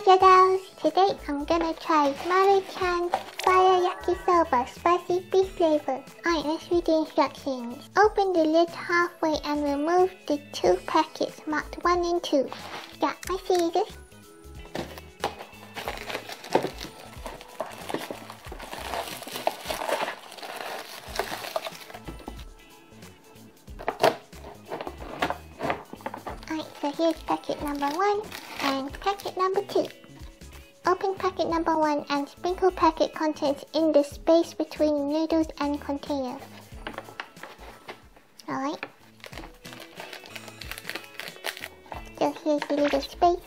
your dolls! Today I'm gonna try Maruchan Fire Yakisoba Spicy Beef Flavor. Alright, let's read the instructions. Open the lid halfway and remove the 2 packets marked 1 and 2. Got my scissors. So here's packet number 1 and packet number 2. Open packet number 1 and sprinkle packet contents in the space between noodles and container. Alright. So here's the little space.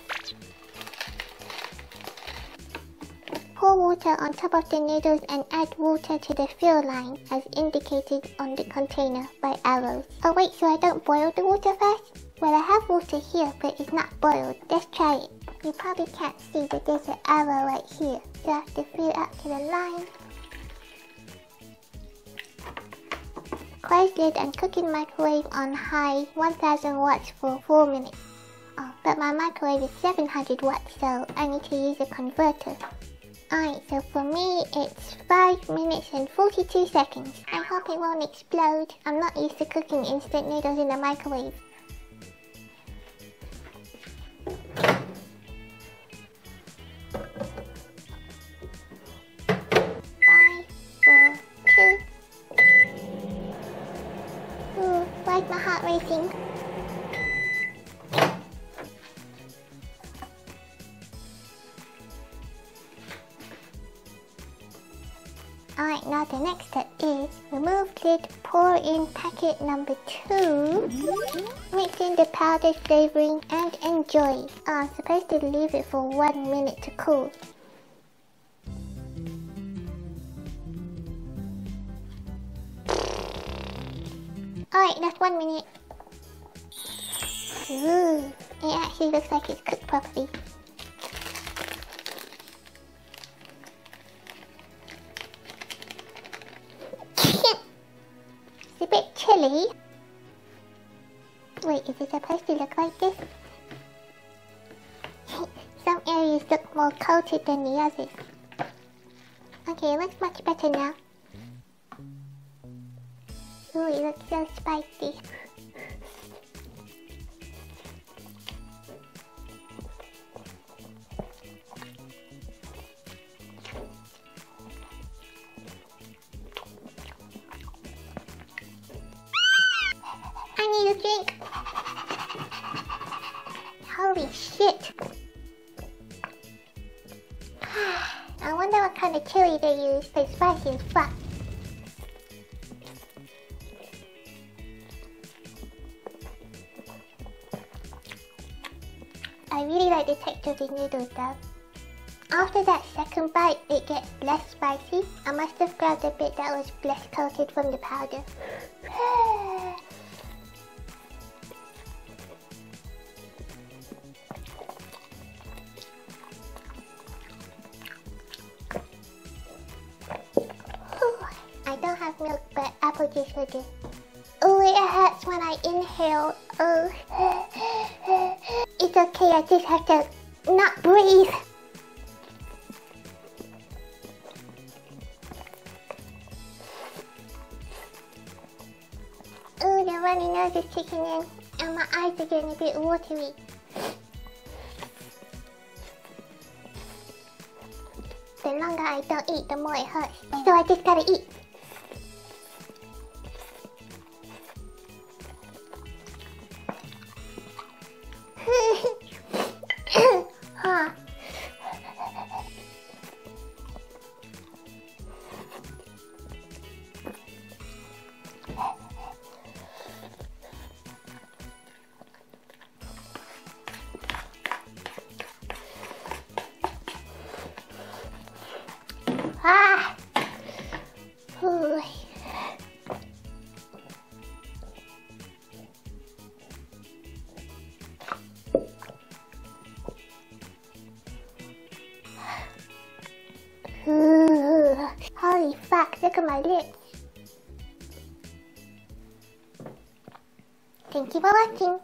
Pour water on top of the noodles and add water to the fill line as indicated on the container by arrows. Oh wait, so I don't boil the water first? Well, I have water here, but it's not boiled. Let's try it. You probably can't see, but there's an arrow right here. So I have to fill it up to the line. Close lid and cook in microwave on high 1000 watts for 4 minutes. Oh, but my microwave is 700 watts, so I need to use a converter. Alright, so for me, it's 5 minutes and 42 seconds. I hope it won't explode. I'm not used to cooking instant noodles in the microwave. 5, 4, 2. Ooh, why's my heart racing? Alright, now the next step is remove lid, pour in packet number 2, mix in the powdered flavoring and enjoy. I'm supposed to leave it for 1 minute to cool. Alright, that's 1 minute. Ooh, it actually looks like it's cooked properly. It's a bit chilly. Wait, is it supposed to look like this? Some areas look more coated than the others. Okay, it looks much better now. Ooh, it looks so spicy. I need a drink. Holy shit. I wonder what kind of chili they use. It's spicy as fuck. I really like the texture of the noodles though. After that second bite, it gets less spicy. I must have grabbed a bit that was less coated from the powder. I don't have milk, but apple juice will do. Oh, it hurts when I inhale. Oh. It's okay, I just have to not breathe. Oh, the runny nose is kicking in, and my eyes are getting a bit watery. The longer I don't eat, the more it hurts. So I just gotta eat. Huh. Ah. Ooh. Ooh. Holy fuck, look at my lips. Thank you for watching.